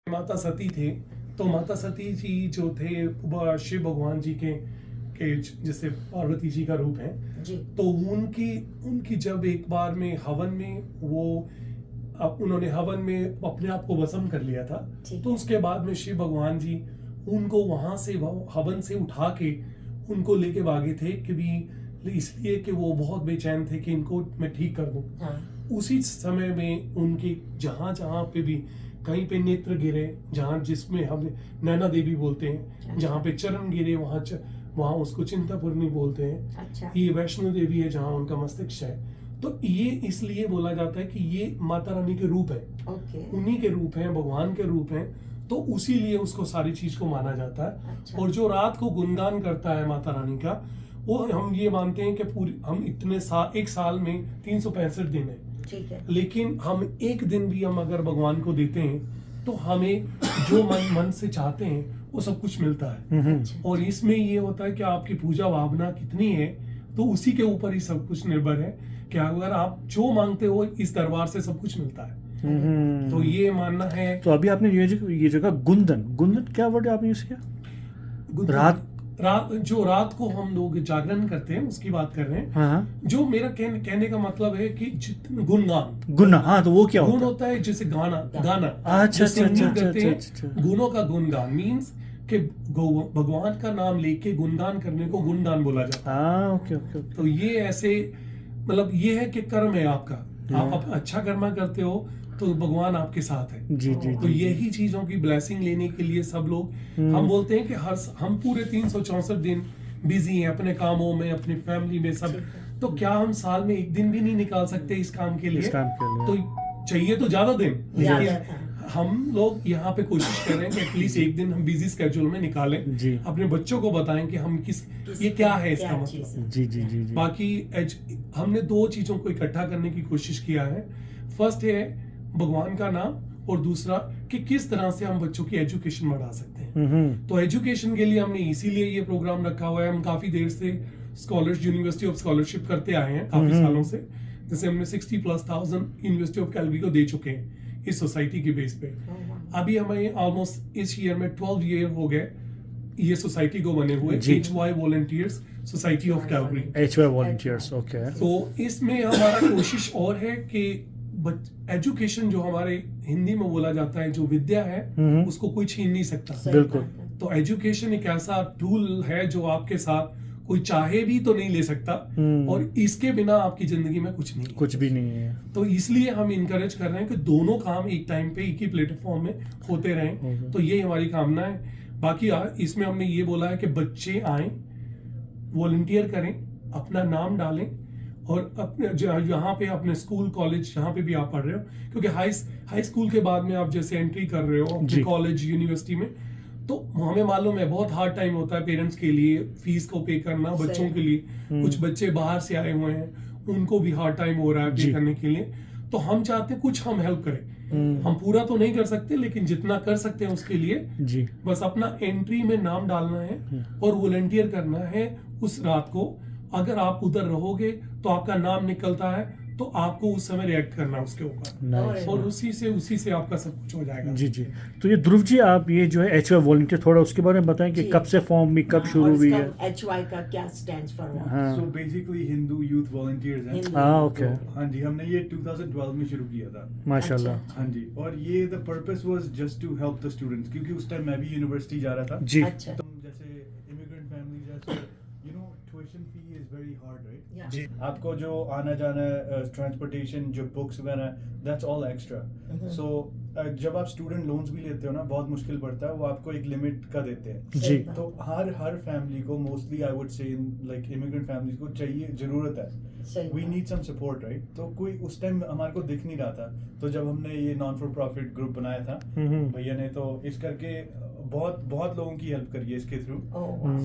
माता सती थे, तो माता सती जी जो थे शिव भगवान जी के जैसे पार्वती जी का रूप है जी। तो उनकी जब एक बार में हवन में उन्होंने हवन में अपने आप को भस्म कर लिया था, तो उसके बाद में शिव भगवान जी उनको वहां से हवन से उठा के उनको लेके भागे थे कि भी इसलिए कि वो बहुत बेचैन थे कि इनको मैं ठीक कर दूं। हाँ। उसी समय में उनके जहां जहां पे भी कहीं पे नेत्र गिरे, जहां जिसमें हम नैना देवी बोलते हैं, जहां पे चरण गिरे वहां उसको चिंतापूर्णी बोलते हैं। अच्छा। ये वैष्णो देवी है जहां उनका मस्तिष्क है। तो ये इसलिए बोला जाता है कि ये माता रानी के रूप है, उन्हीं के रूप हैं, भगवान के रूप हैं, तो उसी लिए उसको सारी चीज को माना जाता है। अच्छा। और जो रात को गुणगान करता है माता रानी का, वो हम ये मानते हैं कि हम इतने एक साल में 365 दिन है, ठीक है, लेकिन हम एक दिन भी हम अगर भगवान को देते हैं तो हमें जो मन से चाहते हैं वो सब कुछ मिलता है। और इसमें ये होता है कि आपकी पूजा भावना कितनी है, तो उसी के ऊपर ही सब कुछ निर्भर है कि अगर आप जो मांगते हो इस दरबार से सब कुछ मिलता है। तो ये मानना है। तो अभी आपने ये जगह गुंदन क्या वर्ड आपने यूज किया? रात को हम लोग जागरण करते हैं उसकी बात कर रहे हैं। हाँ। जो मेरा कहने का मतलब है कि जितने गुणगान, हाँ, तो वो क्या गुण होता है जैसे गाना। अच्छा। गुणों का गुणगान मीन्स कि भगवान का नाम लेके गुणगान करने को गुणगान बोला जाता है। ओके। तो ये ऐसे मतलब ये है कि कर्म है आपका, आप अच्छा कर्म करते हो तो भगवान आपके साथ है। जी। तो यही चीजों की ब्लेसिंग लेने के लिए सब लोग हम बोलते हैं कि हम पूरे 364 दिन बिजी हैं अपने कामों में, अपनी फैमिली में सब। तो क्या हम साल में एक दिन भी नहीं निकाल सकते इस काम के लिए? तो चाहिए तो ज्यादा दिन, लेकिन हम लोग यहाँ पे कोशिश कर रहे हैं कि एटलीस्ट एक दिन हम बिजी स्केड्यूल में निकालें, अपने बच्चों को बताएं कि हम ये क्या है इसका मतलब। जी। बाकी हमने दो चीजों को इकट्ठा करने की कोशिश किया है। फर्स्ट है भगवान का नाम, और दूसरा कि किस तरह से हम बच्चों की एजुकेशन बढ़ा सकते हैं। तो एजुकेशन के लिए हमने इसीलिए ये प्रोग्राम रखा हुआ है। हम काफी देर से यूनिवर्सिटी ऑफ स्कॉलरशिप करते आए हैं काफी सालों से। जैसे हमने 60,000+ यूनिवर्सिटी ऑफ कैलगरी को दे चुके हैं इस सोसाइटी की बेस पे। अभी हमें ऑलमोस्ट इस ईयर में 12 ईयर हो गए ये सोसाइटी को बने हुए, HY volunteers society of Calgary. HY volunteers, okay. तो इसमें हमारा कोशिश और है कि एजुकेशन जो हमारे हिंदी में बोला जाता है, जो विद्या है उसको कोई छीन नहीं सकता। बिल्कुल। तो एजुकेशन एक ऐसा टूल है जो आपके साथ कोई चाहे भी तो नहीं ले सकता, और इसके बिना आपकी जिंदगी में कुछ भी नहीं है। तो इसलिए हम इनकरेज कर रहे हैं कि दोनों काम एक टाइम पे एक ही प्लेटफॉर्म में होते रहें। तो ये हमारी कामना है। बाकी इसमें हमने ये बोला है कि बच्चे आए, वॉलंटियर करें, अपना नाम डालें, और अपने यहाँ पे अपने स्कूल कॉलेज जहाँ पे भी आप पढ़ रहे हो, क्योंकि हाई स्कूल के बाद में आप जैसे एंट्री कर रहे हो अपने कॉलेज यूनिवर्सिटी में, तो हमें मालूम है बहुत हार्ड टाइम होता है पेरेंट्स के लिए फीस को पे करना, बच्चों के लिए। कुछ बच्चे बाहर से आए हुए हैं, उनको भी हार्ड टाइम हो रहा है पे करने के लिए। तो हम चाहते हैं कुछ हम हेल्प करें। हम पूरा तो नहीं कर सकते, लेकिन जितना कर सकते हैं उसके लिए बस अपना एंट्री में नाम डालना है और वॉलंटियर करना है उस रात को। अगर आप उधर रहोगे तो आपका नाम निकलता है, तो आपको उस समय रिएक्ट करना उसके ऊपर, और उसी से आपका सब कुछ हो जाएगा। जी। तो ये ध्रुव जी, आप ये जो है HY वॉलंटियर, थोड़ा उसके बारे में बताएं कि कब से फॉर्म में कब शुरू हुई है? HY का क्या stands for? So basically Hindu youth volunteers हैं। ओके। हाँ जी, हमने ये 2012 में शुरू किया था। माशाल्लाह। हाँ जी, और ये the purpose was just to help the students, क्योंकि उस टाइम मैं भी यूनिवर्सिटी जा रहा था। जी। अच्छा। तुम जैसे इमिग्रेंट फैमिलीज है, so you know tuition fee is very hard, right? जी। आपको जो आना जाना, ट्रांसपोर्टेशन, जो बुक्स वगैरह, दैट्स ऑल एक्स्ट्रा। सो जब आप स्टूडेंट लोन्स भी लेते हो ना, बहुत मुश्किल पड़ता है, वो आपको एक लिमिट का देते हैं। जी। तो हर फैमिली को, mostly I would say like immigrant families को चाहिए, जरूरत है, we need some support, right? तो कोई उस टाइम हमारे को दिख नहीं रहा था। तो जब हमने ये नॉन फॉर प्रॉफिट ग्रुप बनाया था भैया ने, तो इस करके बहुत लोगों की हेल्प करी है इसके थ्रू।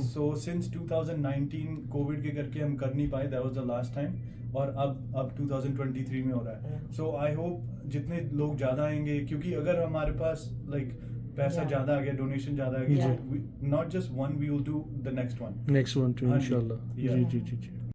सो सिंस 2019 कोविड के करके हम कर नहीं पाए, that was the last time, और अब 2023 में हो रहा है। सो आई होप जितने लोग ज्यादा आएंगे, क्योंकि अगर हमारे पास लाइक पैसा ज्यादा आ गया, डोनेशन ज्यादा आ गया, not just one, we will do the next one too इंशाल्लाह। जी।